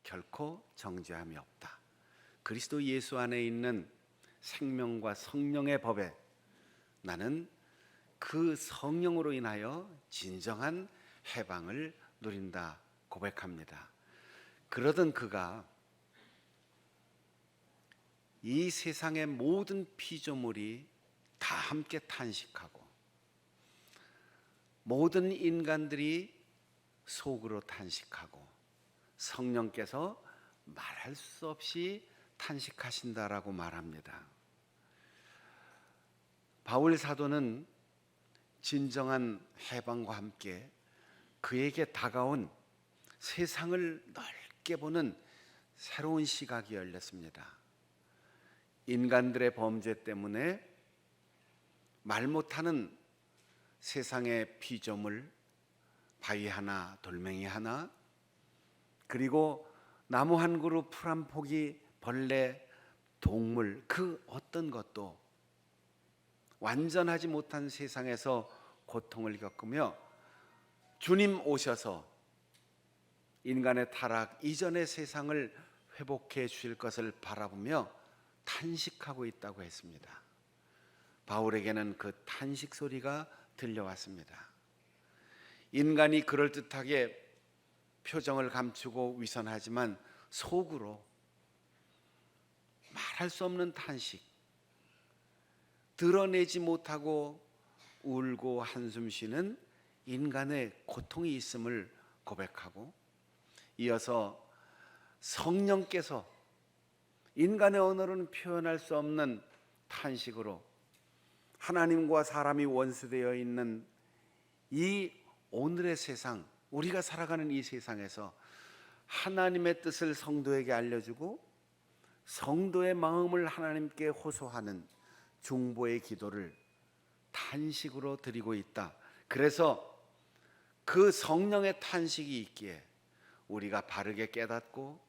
결코 정죄함이 없다. 그리스도 예수 안에 있는 생명과 성령의 법에 나는 그 성령으로 인하여 진정한 해방을 누린다 고백합니다. 그러던 그가 이 세상의 모든 피조물이 다 함께 탄식하고 모든 인간들이 속으로 탄식하고 성령께서 말할 수 없이 탄식하신다라고 말합니다. 바울 사도는 진정한 해방과 함께 그에게 다가온 세상을 넓게 보는 새로운 시각이 열렸습니다. 인간들의 범죄 때문에 말 못하는 세상의 피조물, 바위 하나, 돌멩이 하나, 그리고 나무 한 그루, 풀 한 포기, 벌레, 동물, 그 어떤 것도 완전하지 못한 세상에서 고통을 겪으며 주님 오셔서 인간의 타락 이전의 세상을 회복해 주실 것을 바라보며 탄식하고 있다고 했습니다. 바울에게는 그 탄식 소리가 들려왔습니다. 인간이 그럴듯하게 표정을 감추고 위선하지만 속으로 말할 수 없는 탄식, 드러내지 못하고 울고 한숨 쉬는 인간의 고통이 있음을 고백하고, 이어서 성령께서 인간의 언어로는 표현할 수 없는 탄식으로 하나님과 사람이 원수되어 있는 이 오늘의 세상, 우리가 살아가는 이 세상에서 하나님의 뜻을 성도에게 알려주고 성도의 마음을 하나님께 호소하는 중보의 기도를 탄식으로 드리고 있다. 그래서 그 성령의 탄식이 있기에 우리가 바르게 깨닫고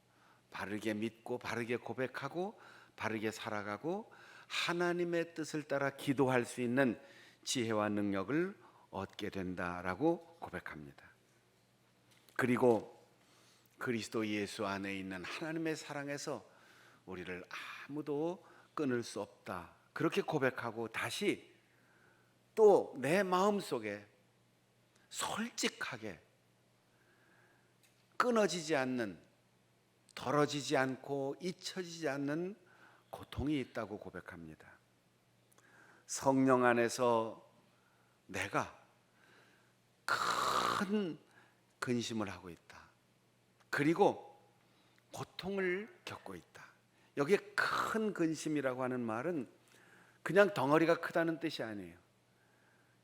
바르게 믿고 바르게 고백하고 바르게 살아가고 하나님의 뜻을 따라 기도할 수 있는 지혜와 능력을 얻게 된다라고 고백합니다. 그리고 그리스도 예수 안에 있는 하나님의 사랑에서 우리를 아무도 끊을 수 없다, 그렇게 고백하고 다시 또 내 마음속에 솔직하게 끊어지지 않는, 덜어지지 않고 잊혀지지 않는 고통이 있다고 고백합니다. 성령 안에서 내가 큰 근심을 하고 있다. 그리고 고통을 겪고 있다. 여기에 큰 근심이라고 하는 말은 그냥 덩어리가 크다는 뜻이 아니에요.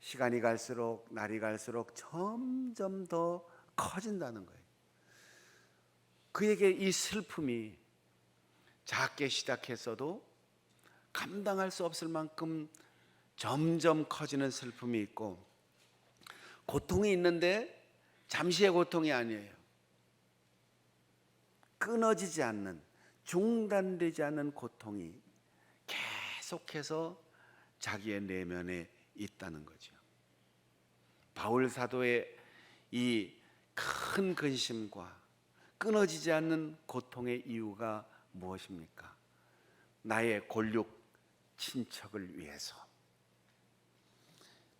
시간이 갈수록, 날이 갈수록 점점 더 커진다는 거예요. 그에게 이 슬픔이 작게 시작했어도 감당할 수 없을 만큼 점점 커지는 슬픔이 있고, 고통이 있는데 잠시의 고통이 아니에요. 끊어지지 않는, 중단되지 않는 고통이 계속해서 자기의 내면에 있다는 거죠. 바울 사도의 이 큰 근심과 끊어지지 않는 고통의 이유가 무엇입니까? 나의 골육 친척을 위해서.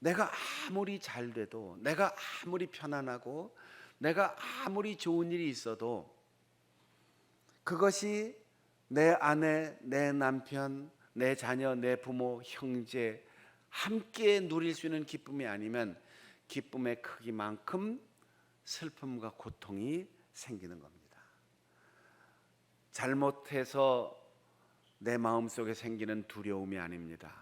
내가 아무리 잘 돼도, 내가 아무리 편안하고, 내가 아무리 좋은 일이 있어도 그것이 내 아내, 내 남편, 내 자녀, 내 부모, 형제 함께 누릴 수 있는 기쁨이 아니면 기쁨의 크기만큼 슬픔과 고통이 생기는 겁니다. 잘못해서 내 마음속에 생기는 두려움이 아닙니다.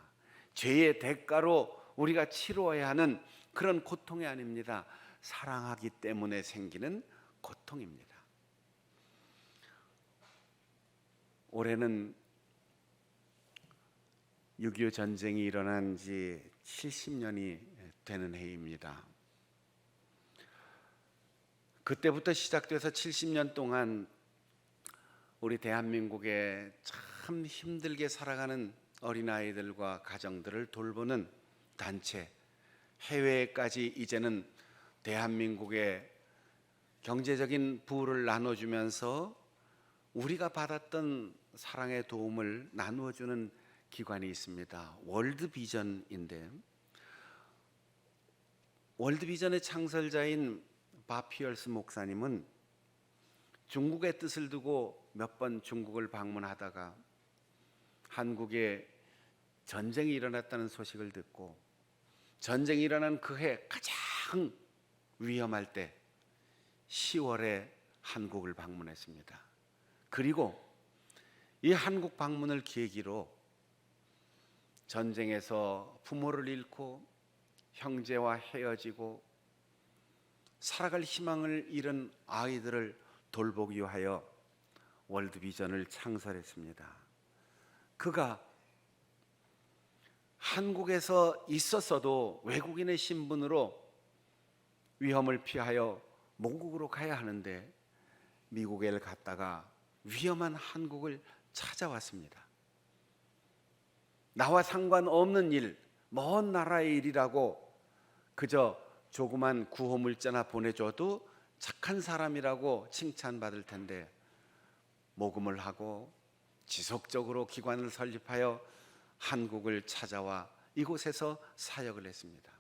죄의 대가로 우리가 치루어야 하는 그런 고통이 아닙니다. 사랑하기 때문에 생기는 고통입니다. 올해는 6.25 전쟁이 일어난 지 70년이 되는 해입니다. 그때부터 시작돼서 70년 동안 우리 대한민국에 참 힘들게 살아가는 어린아이들과 가정들을 돌보는 단체, 해외까지 이제는 대한민국의 경제적인 부를 나눠주면서 우리가 받았던 사랑의 도움을 나누어 주는 기관이 있습니다. 월드비전인데, 월드비전의 창설자인 밥 피얼스 목사님은 중국의 뜻을 두고 몇 번 중국을 방문하다가 한국에 전쟁이 일어났다는 소식을 듣고 전쟁이 일어난 그 해 가장 위험할 때 10월에 한국을 방문했습니다. 그리고 이 한국 방문을 계기로 전쟁에서 부모를 잃고 형제와 헤어지고 살아갈 희망을 잃은 아이들을 돌보기 위하여 월드비전을 창설했습니다. 그가 한국에서 있었어도 외국인의 신분으로 위험을 피하여 모국으로 가야 하는데 미국에 갔다가 위험한 한국을 찾아왔습니다. 나와 상관없는 일, 먼 나라의 일이라고 그저 조그만 구호 물자나 보내줘도 착한 사람이라고 칭찬받을 텐데 모금을 하고 지속적으로 기관을 설립하여 한국을 찾아와 이곳에서 사역을 했습니다.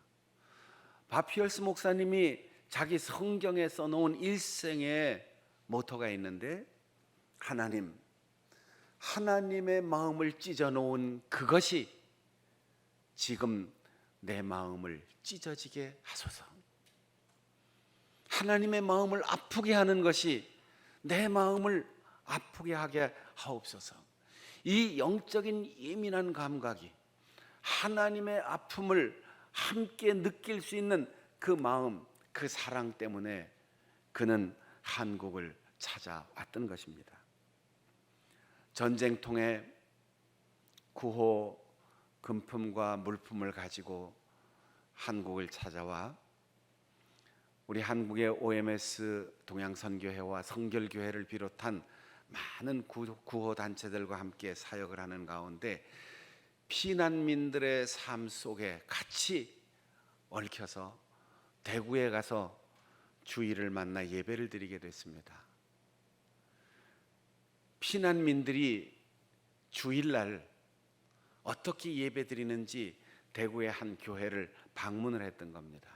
밥 피얼스 목사님이 자기 성경에 써놓은 일생의 모토가 있는데, 하나님의 마음을 찢어놓은 그것이 지금 내 마음을 찢어지게 하소서. 하나님의 마음을 아프게 하는 것이 내 마음을 아프게 하게 하옵소서. 이 영적인 예민한 감각이 하나님의 아픔을 함께 느낄 수 있는 그 마음, 그 사랑 때문에 그는 한국을 찾아왔던 것입니다. 전쟁통에 구호 금품과 물품을 가지고 한국을 찾아와 우리 한국의 OMS 동양선교회와 성결교회를 비롯한 많은 구호 단체들과 함께 사역을 하는 가운데 피난민들의 삶 속에 같이 얽혀서 대구에 가서 주일을 만나 예배를 드리게 됐습니다. 피난민들이 주일날 어떻게 예배 드리는지 대구의 한 교회를 방문을 했던 겁니다.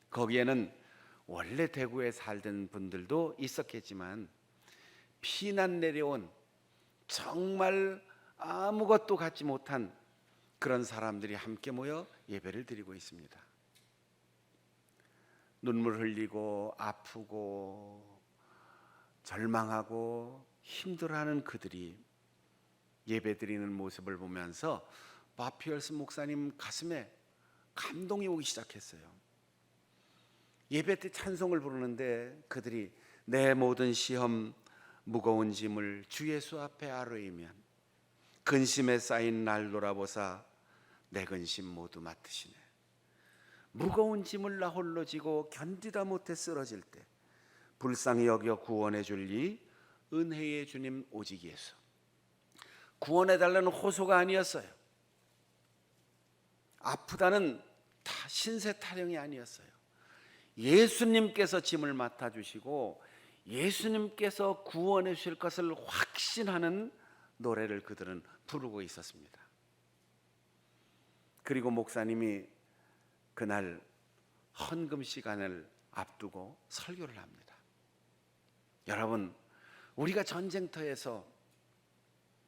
거기에는 원래 대구에 살던 분들도 있었겠지만 피난 내려온 정말 아무것도 갖지 못한 그런 사람들이 함께 모여 예배를 드리고 있습니다. 눈물 흘리고 아프고 절망하고 힘들어하는 그들이 예배 드리는 모습을 보면서 밥 피얼스 목사님 가슴에 감동이 오기 시작했어요. 예배 때 찬송을 부르는데 그들이 내 모든 시험 무거운 짐을 주 예수 앞에 아뢰이면 근심에 쌓인 날 돌아보사 내 근심 모두 맡으시네. 무거운 짐을 나 홀로 지고 견디다 못해 쓰러질 때 불쌍히 여겨 구원해 줄리 은혜의 주님 오직 예수. 구원해 달라는 호소가 아니었어요. 아프다는 신세 타령이 아니었어요. 예수님께서 짐을 맡아주시고 예수님께서 구원해 주실 것을 확신하는 노래를 그들은 부르고 있었습니다. 그리고 목사님이 그날 헌금 시간을 앞두고 설교를 합니다. 여러분, 우리가 전쟁터에서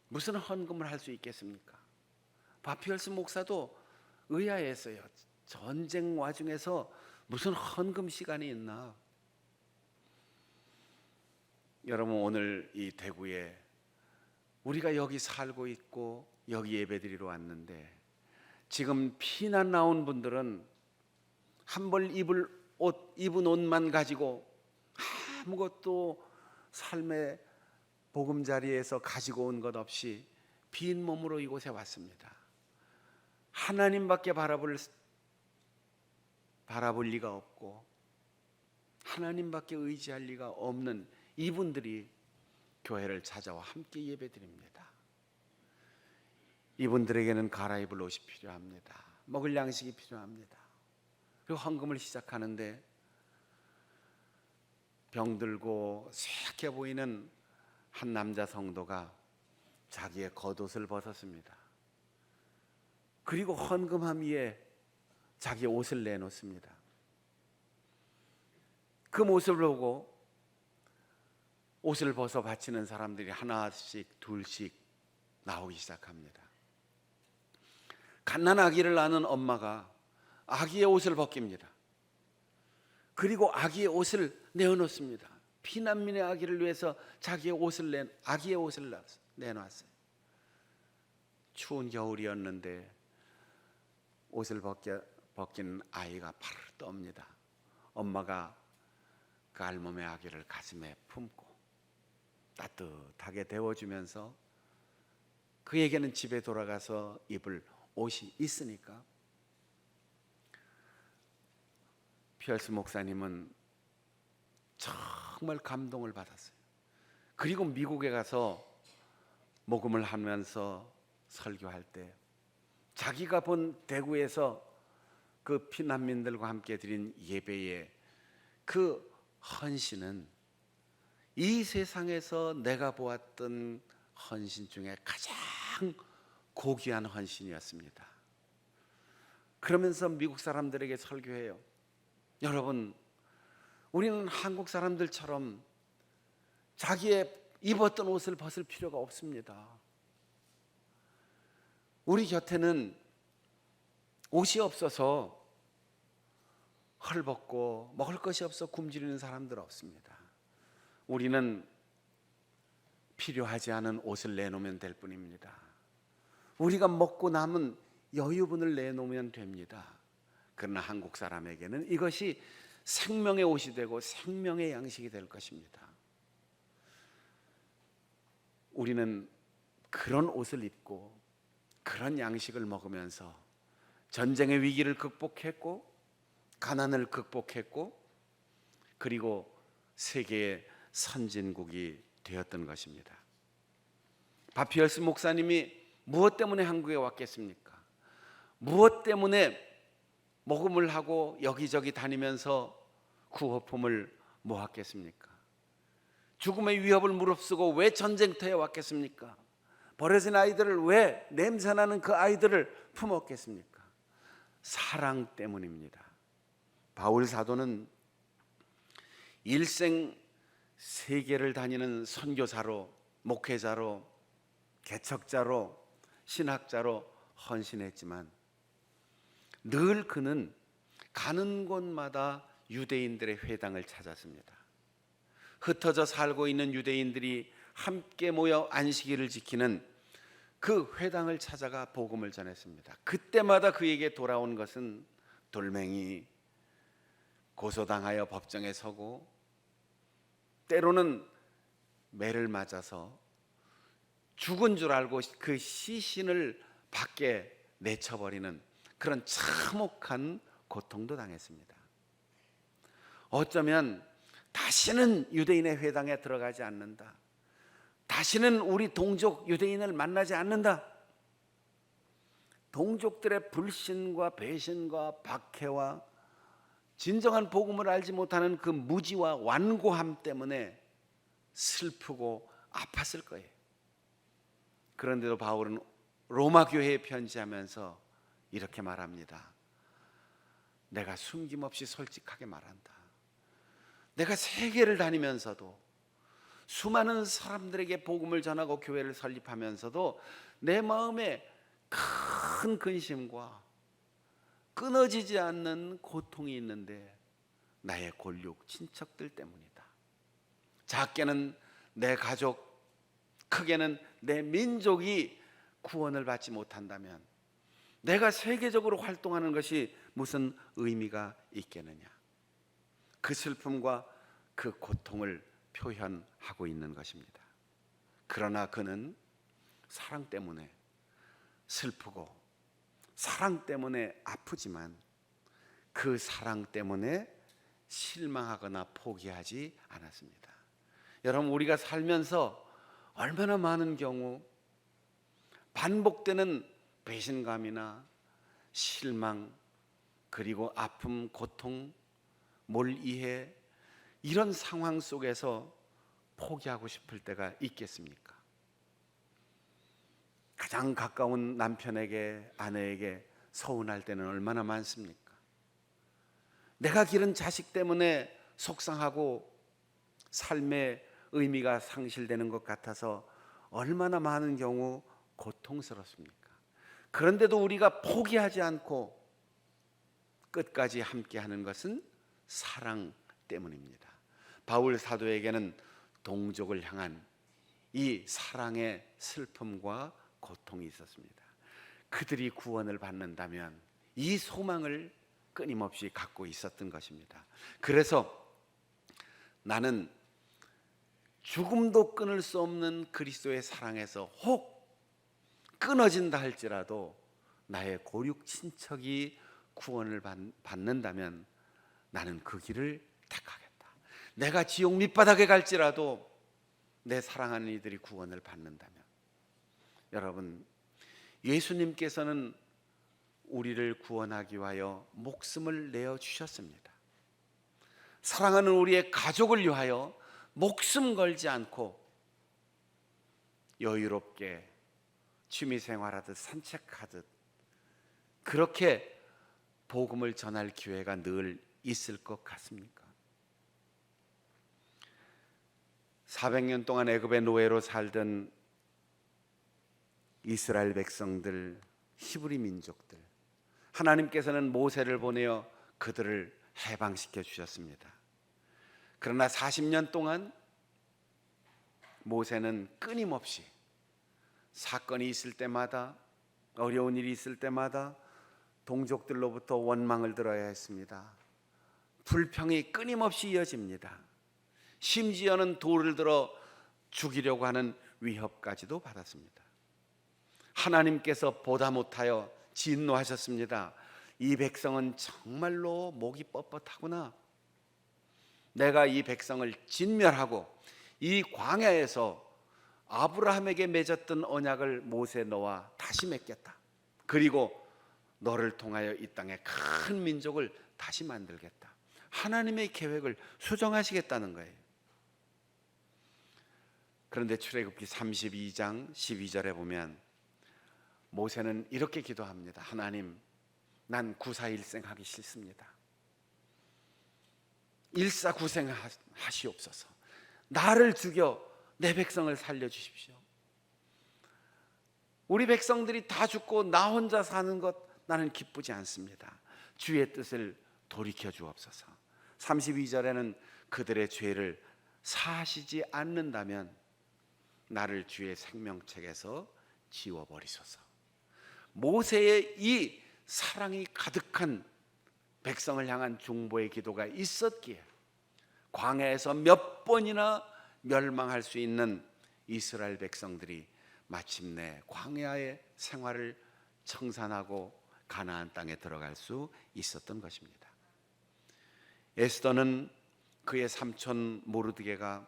무슨 헌금을 할 수 있겠습니까? 밥 피얼스 목사도 의아했어요. 전쟁 와중에서 무슨 헌금 시간이 있나? 여러분, 오늘 이 대구에 우리가 여기 살고 있고 여기 예배드리러 왔는데 지금 피난 나온 분들은 한 벌 입은 옷만 가지고 아무것도 삶의 보금자리에서 가지고 온 것 없이 빈 몸으로 이곳에 왔습니다. 하나님밖에 바라볼 리가 없고 하나님밖에 의지할 리가 없는 이분들이 교회를 찾아와 함께 예배드립니다. 이분들에게는 갈아입을 옷이 필요합니다. 먹을 양식이 필요합니다. 그리고 헌금을 시작하는데 병들고 쇠약해 보이는 한 남자 성도가 자기의 겉옷을 벗었습니다. 그리고 헌금함 위에 자기 옷을 내놓습니다. 그 모습을 보고 옷을 벗어 바치는 사람들이 하나씩 둘씩 나오기 시작합니다. 갓난 아기를 낳는 엄마가 아기의 옷을 벗깁니다. 그리고 아기의 옷을 내어놓습니다. 피난민의 아기를 위해서 자기의 아기의 옷을 내놨어요. 추운 겨울이었는데 옷을 벗긴 아이가 팔을 떱니다. 엄마가 그 알몸의 아기를 가슴에 품고 따뜻하게 데워주면서 그에게는 집에 돌아가서 입을 옷이 있으니까 피얼스 목사님은 정말 감동을 받았어요. 그리고 미국에 가서 복음을 하면서 설교할 때 자기가 본 대구에서 그 피난민들과 함께 드린 예배의 그 헌신은 이 세상에서 내가 보았던 헌신 중에 가장 고귀한 헌신이었습니다. 그러면서 미국 사람들에게 설교해요. 여러분, 우리는 한국 사람들처럼 자기의 입었던 옷을 벗을 필요가 없습니다. 우리 곁에는 옷이 없어서 헐벗고 먹을 것이 없어 굶주리는 사람들 없습니다. 우리는 필요하지 않은 옷을 내놓으면 될 뿐입니다. 우리가 먹고 남은 여유분을 내놓으면 됩니다. 그러나 한국 사람에게는 이것이 생명의 옷이 되고 생명의 양식이 될 것입니다. 우리는 그런 옷을 입고 그런 양식을 먹으면서 전쟁의 위기를 극복했고 가난을 극복했고 그리고 세계의 선진국이 되었던 것입니다. 바피얼스 목사님이 무엇 때문에 한국에 왔겠습니까? 무엇 때문에 모금을 하고 여기저기 다니면서 구호품을 모았겠습니까? 죽음의 위협을 무릅쓰고 왜 전쟁터에 왔겠습니까? 버려진 아이들을 왜 냄새나는 그 아이들을 품었겠습니까? 사랑 때문입니다. 바울 사도는 일생 세계를 다니는 선교사로, 목회자로, 개척자로, 신학자로 헌신했지만 늘 그는 가는 곳마다 유대인들의 회당을 찾았습니다. 흩어져 살고 있는 유대인들이 함께 모여 안식일을 지키는 그 회당을 찾아가 복음을 전했습니다. 그때마다 그에게 돌아온 것은 돌멩이, 고소당하여 법정에 서고 때로는 매를 맞아서 죽은 줄 알고 그 시신을 밖에 내쳐버리는 그런 참혹한 고통도 당했습니다. 어쩌면 다시는 유대인의 회당에 들어가지 않는다, 다시는 우리 동족 유대인을 만나지 않는다, 동족들의 불신과 배신과 박해와 진정한 복음을 알지 못하는 그 무지와 완고함 때문에 슬프고 아팠을 거예요. 그런데도 바울은 로마 교회에 편지하면서 이렇게 말합니다. 내가 숨김없이 솔직하게 말한다. 내가 세계를 다니면서도 수많은 사람들에게 복음을 전하고 교회를 설립하면서도 내 마음에 큰 근심과 끊어지지 않는 고통이 있는데 나의 골육 친척들 때문이다. 작게는 내 가족, 크게는 내 민족이 구원을 받지 못한다면 내가 세계적으로 활동하는 것이 무슨 의미가 있겠느냐. 그 슬픔과 그 고통을 표현하고 있는 것입니다. 그러나 그는 사랑 때문에 슬프고 사랑 때문에 아프지만 그 사랑 때문에 실망하거나 포기하지 않았습니다. 여러분, 우리가 살면서 얼마나 많은 경우 반복되는 배신감이나 실망, 그리고 아픔, 고통, 몰이해 이런 상황 속에서 포기하고 싶을 때가 있겠습니까? 가장 가까운 남편에게, 아내에게 서운할 때는 얼마나 많습니까? 내가 기른 자식 때문에 속상하고 삶의 의미가 상실되는 것 같아서 얼마나 많은 경우 고통스럽습니까? 그런데도 우리가 포기하지 않고 끝까지 함께하는 것은 사랑 때문입니다. 바울 사도에게는 동족을 향한 이 사랑의 슬픔과 고통이 있었습니다. 그들이 구원을 받는다면 이 소망을 끊임없이 갖고 있었던 것입니다. 그래서 나는 죽음도 끊을 수 없는 그리스도의 사랑에서 혹 끊어진다 할지라도 나의 고륙 친척이 구원을 받는다면 나는 그 길을 택하겠다. 내가 지옥 밑바닥에 갈지라도 내 사랑하는 이들이 구원을 받는다면. 여러분, 예수님께서는 우리를 구원하기 위하여 목숨을 내어 주셨습니다. 사랑하는 우리의 가족을 위하여 목숨 걸지 않고 여유롭게 취미생활하듯 산책하듯 그렇게 복음을 전할 기회가 늘 있을 것 같습니까? 400년 동안 애굽의 노예로 살던 이스라엘 백성들, 히브리 민족들, 하나님께서는 모세를 보내어 그들을 해방시켜 주셨습니다. 그러나 40년 동안 모세는 끊임없이 사건이 있을 때마다, 어려운 일이 있을 때마다 동족들로부터 원망을 들어야 했습니다. 불평이 끊임없이 이어집니다. 심지어는 돌을 들어 죽이려고 하는 위협까지도 받았습니다. 하나님께서 보다 못하여 진노하셨습니다. 이 백성은 정말로 목이 뻣뻣하구나. 내가 이 백성을 진멸하고 이 광야에서 아브라함에게 맺었던 언약을 모세 너와 다시 맺겠다. 그리고 너를 통하여 이 땅에 큰 민족을 다시 만들겠다. 하나님의 계획을 수정하시겠다는 거예요. 그런데 출애굽기 32장 12절에 보면 모세는 이렇게 기도합니다. 하나님, 난 구사일생하기 싫습니다. 일사구생하시옵소서. 나를 죽여 내 백성을 살려주십시오. 우리 백성들이 다 죽고 나 혼자 사는 것 나는 기쁘지 않습니다. 주의 뜻을 돌이켜 주옵소서. 32절에는 그들의 죄를 사하시지 않는다면 나를 주의 생명책에서 지워버리소서. 모세의 이 사랑이 가득한 백성을 향한 중보의 기도가 있었기에 광야에서 몇 번이나 멸망할 수 있는 이스라엘 백성들이 마침내 광야의 생활을 청산하고 가나안 땅에 들어갈 수 있었던 것입니다. 에스더는 그의 삼촌 모르드게가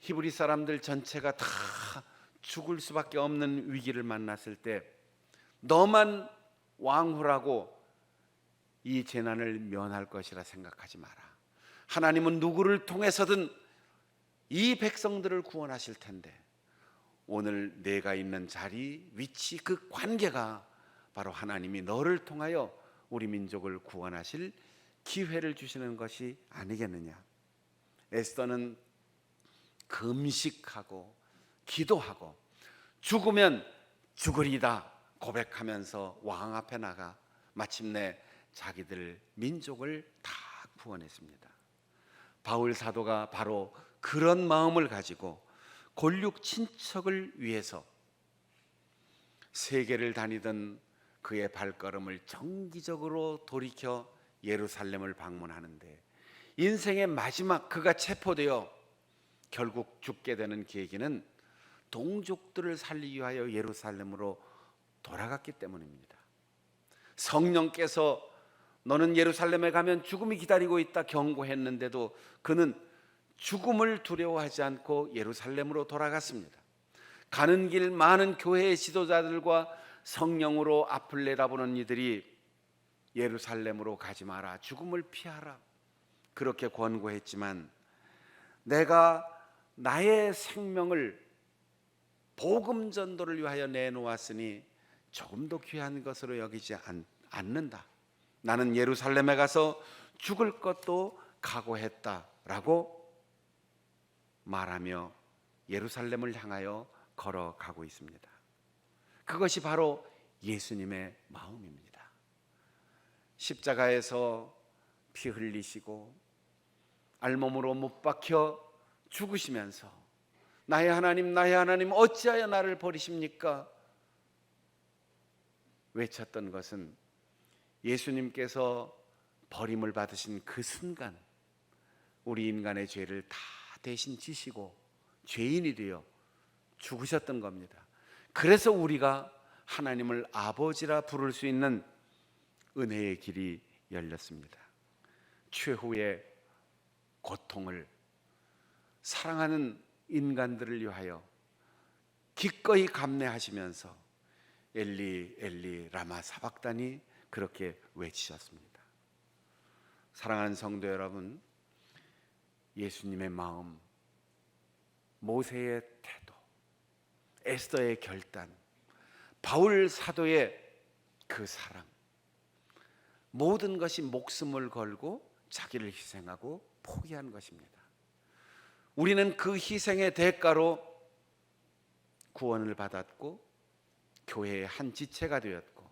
히브리 사람들 전체가 다 죽을 수밖에 없는 위기를 만났을 때 너만 왕후라고 이 재난을 면할 것이라 생각하지 마라. 하나님은 누구를 통해서든 이 백성들을 구원하실 텐데 오늘 내가 있는 자리, 위치, 그 관계가 바로 하나님이 너를 통하여 우리 민족을 구원하실 기회를 주시는 것이 아니겠느냐. 에스더는 금식하고 기도하고 죽으면 죽으리다 고백하면서 왕 앞에 나가 마침내 자기들 민족을 다 구원했습니다. 바울 사도가 바로 그런 마음을 가지고 골육 친척을 위해서 세계를 다니던 그의 발걸음을 정기적으로 돌이켜 예루살렘을 방문하는데 인생의 마지막 그가 체포되어 결국 죽게 되는 계기는 동족들을 살리기 위하여 예루살렘으로 돌아갔기 때문입니다. 성령께서 너는 예루살렘에 가면 죽음이 기다리고 있다 경고했는데도 그는 죽음을 두려워하지 않고 예루살렘으로 돌아갔습니다. 가는 길 많은 교회의 지도자들과 성령으로 앞을 내다보는 이들이 예루살렘으로 가지 마라, 죽음을 피하라 그렇게 권고했지만 내가 나의 생명을 복음 전도를 위하여 내놓았으니 조금도 귀한 것으로 여기지 않는다. 나는 예루살렘에 가서 죽을 것도 각오했다라고 말하며 예루살렘을 향하여 걸어가고 있습니다. 그것이 바로 예수님의 마음입니다. 십자가에서 피 흘리시고 알몸으로 못 박혀 죽으시면서 나의 하나님 어찌하여 나를 버리십니까? 외쳤던 것은 예수님께서 버림을 받으신 그 순간 우리 인간의 죄를 다 대신 지시고 죄인이 되어 죽으셨던 겁니다. 그래서 우리가 하나님을 아버지라 부를 수 있는 은혜의 길이 열렸습니다. 최후의 고통을 사랑하는 인간들을 위하여 기꺼이 감내하시면서 엘리 엘리 라마 사박다니 그렇게 외치셨습니다. 사랑하는 성도 여러분, 예수님의 마음, 모세의 태도, 에스더의 결단, 바울 사도의 그 사랑, 모든 것이 목숨을 걸고 자기를 희생하고 포기한 것입니다. 우리는 그 희생의 대가로 구원을 받았고 교회의 한 지체가 되었고,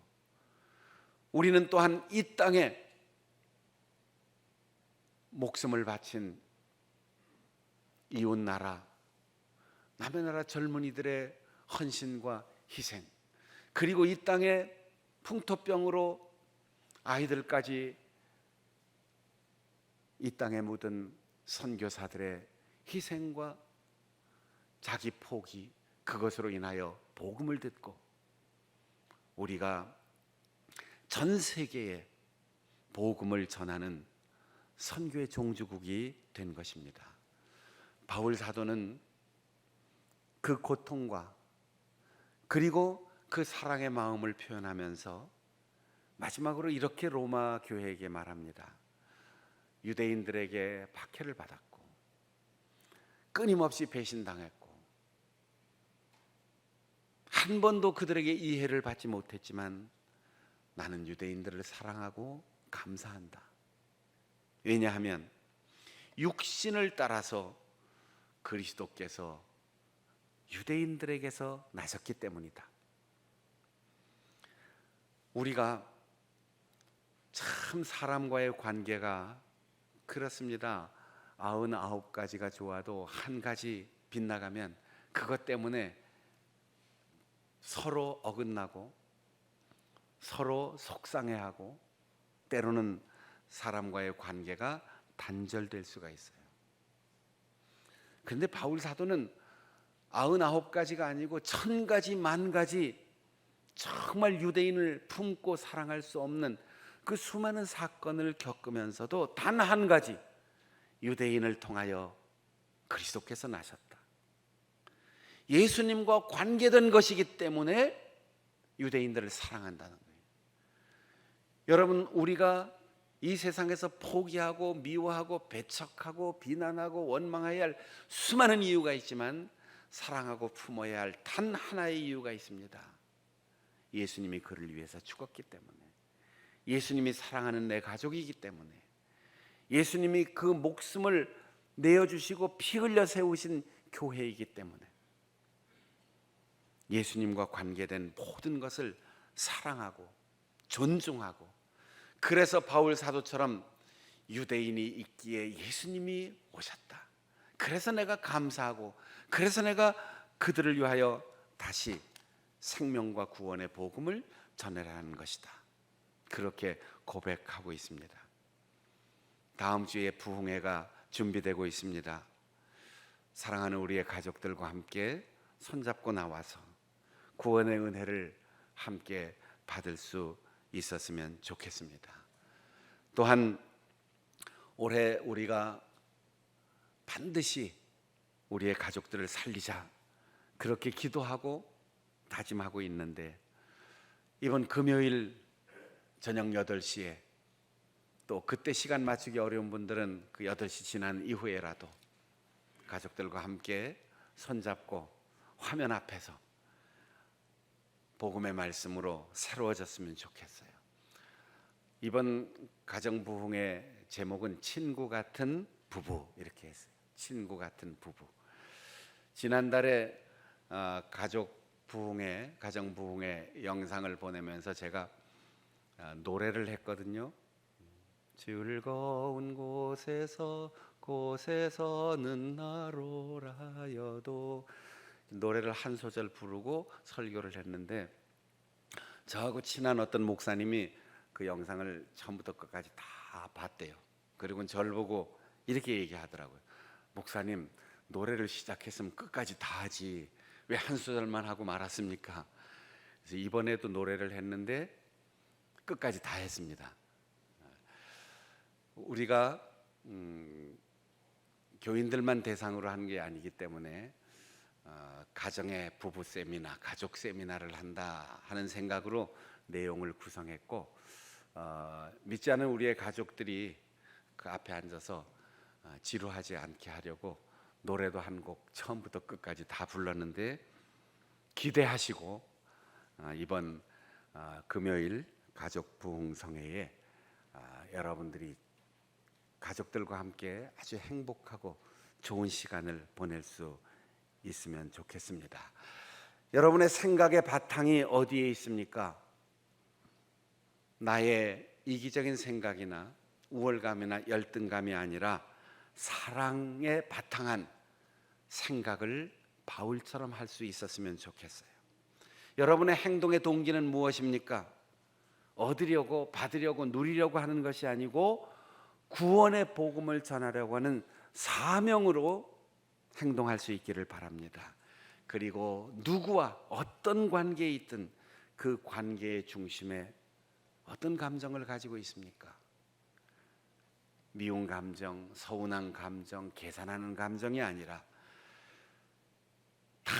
우리는 또한 이 땅에 목숨을 바친 이웃 나라, 남의 나라 젊은이들의 헌신과 희생, 그리고 이 땅에 풍토병으로 아이들까지 이 땅에 묻은 선교사들의 희생과 자기 포기, 그것으로 인하여 복음을 듣고 우리가 전 세계에 복음을 전하는 선교의 종주국이 된 것입니다. 바울 사도는 그 고통과 그리고 그 사랑의 마음을 표현하면서 마지막으로 이렇게 로마 교회에게 말합니다. 유대인들에게 박해를 받았고 끊임없이 배신당했고 한 번도 그들에게 이해를 받지 못했지만 나는 유대인들을 사랑하고 감사한다. 왜냐하면 육신을 따라서 그리스도께서 유대인들에게서 나셨기 때문이다. 우리가 참 사람과의 관계가 그렇습니다. 99가지가 좋아도 한 가지 빗나가면 그것 때문에 서로 어긋나고 서로 속상해하고 때로는 사람과의 관계가 단절될 수가 있어요. 그런데 바울 사도는 99가지가 아니고 1000가지 만가지 정말 유대인을 품고 사랑할 수 없는 그 수많은 사건을 겪으면서도 단 한 가지, 유대인을 통하여 그리스도께서 나셨다. 예수님과 관계된 것이기 때문에 유대인들을 사랑한다는 거예요. 여러분, 우리가 이 세상에서 포기하고 미워하고 배척하고 비난하고 원망해야 할 수많은 이유가 있지만 사랑하고 품어야 할 단 하나의 이유가 있습니다. 예수님이 그를 위해서 죽었기 때문에, 예수님이 사랑하는 내 가족이기 때문에, 예수님이 그 목숨을 내어주시고 피 흘려 세우신 교회이기 때문에 예수님과 관계된 모든 것을 사랑하고 존중하고, 그래서 바울 사도처럼 유대인이 있기에 예수님이 오셨다. 그래서 내가 감사하고, 그래서 내가 그들을 위하여 다시 생명과 구원의 복음을 전하라는 것이다. 그렇게 고백하고 있습니다. 다음 주에 부흥회가 준비되고 있습니다. 사랑하는 우리의 가족들과 함께 손잡고 나와서 구원의 은혜를 함께 받을 수 있었으면 좋겠습니다. 또한 올해 우리가 반드시 우리의 가족들을 살리자, 그렇게 기도하고 다짐하고 있는데, 이번 금요일 저녁 8시에 또 그때 시간 맞추기 어려운 분들은 그 8시 지난 이후에라도 가족들과 함께 손잡고 화면 앞에서 복음의 말씀으로 새로워졌으면 좋겠어요. 이번 가정부흥의 제목은 친구 같은 부부 이렇게 했어요. 친구 같은 부부. 지난달에 가정부흥의 영상을 보내면서 제가 노래를 했거든요. 즐거운 곳에서는 나로라 하여도 노래를 한 소절 부르고 설교를 했는데 저하고 친한 어떤 목사님이 그 영상을 처음부터 끝까지 다 봤대요. 그리고 저를 보고 이렇게 얘기하더라고요. 목사님, 노래를 시작했으면 끝까지 다 하지 왜 한 소절만 하고 말았습니까? 그래서 이번에도 노래를 했는데 끝까지 다 했습니다. 우리가 교인들만 대상으로 하는 게 아니기 때문에 가정의 부부 세미나, 가족 세미나를 한다 하는 생각으로 내용을 구성했고 믿지 않은 우리의 가족들이 그 앞에 앉아서 지루하지 않게 하려고 노래도 한 곡 처음부터 끝까지 다 불렀는데 기대하시고 이번 금요일 가족 부흥성회에 여러분들이 가족들과 함께 아주 행복하고 좋은 시간을 보낼 수 있으면 좋겠습니다. 여러분의 생각의 바탕이 어디에 있습니까? 나의 이기적인 생각이나 우월감이나 열등감이 아니라 사랑에 바탕한 생각을 바울처럼 할 수 있었으면 좋겠어요. 여러분의 행동의 동기는 무엇입니까? 얻으려고, 받으려고, 누리려고 하는 것이 아니고 구원의 복음을 전하려고 하는 사명으로 행동할 수 있기를 바랍니다. 그리고 누구와 어떤 관계에 있든 그 관계의 중심에 어떤 감정을 가지고 있습니까? 미운 감정, 서운한 감정, 계산하는 감정이 아니라 다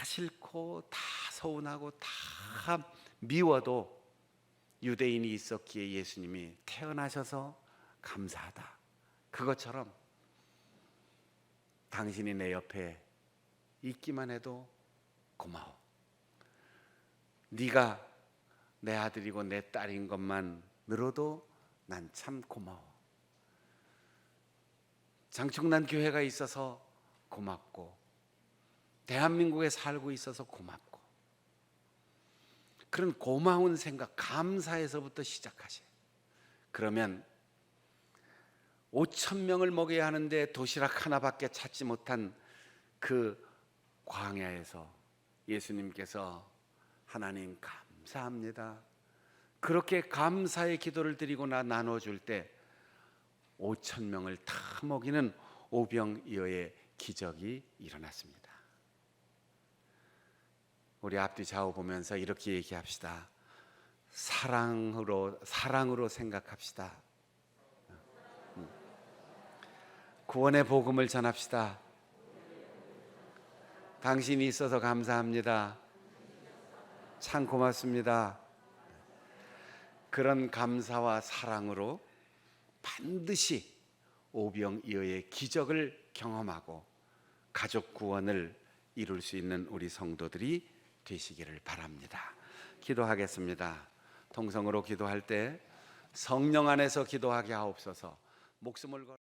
싫고 다 서운하고 다 미워도 유대인이 있었기에 예수님이 태어나셔서 감사하다. 그것처럼 당신이 내 옆에 있기만 해도 고마워. 네가 내 아들이고 내 딸인 것만 늘어도 난 참 고마워. 장충난 교회가 있어서 고맙고 대한민국에 살고 있어서 고맙고 그런 고마운 생각, 감사에서부터 시작하세요. 그러면 5,000명을 먹여야 하는데 도시락 하나밖에 찾지 못한 그 광야에서 예수님께서 하나님 감사합니다. 그렇게 감사의 기도를 드리고 나눠줄 때 5,000명을 다 먹이는 오병이어의 기적이 일어났습니다. 우리 앞뒤 좌우 보면서 이렇게 얘기합시다. 사랑으로 생각합시다. 구원의 복음을 전합시다. 당신이 있어서 감사합니다. 참 고맙습니다. 그런 감사와 사랑으로 반드시 오병이어의 기적을 경험하고 가족 구원을 이룰 수 있는 우리 성도들이 되시기를 바랍니다. 기도하겠습니다. 통성으로 기도할 때 성령 안에서 기도하게 하옵소서. 목숨을 걸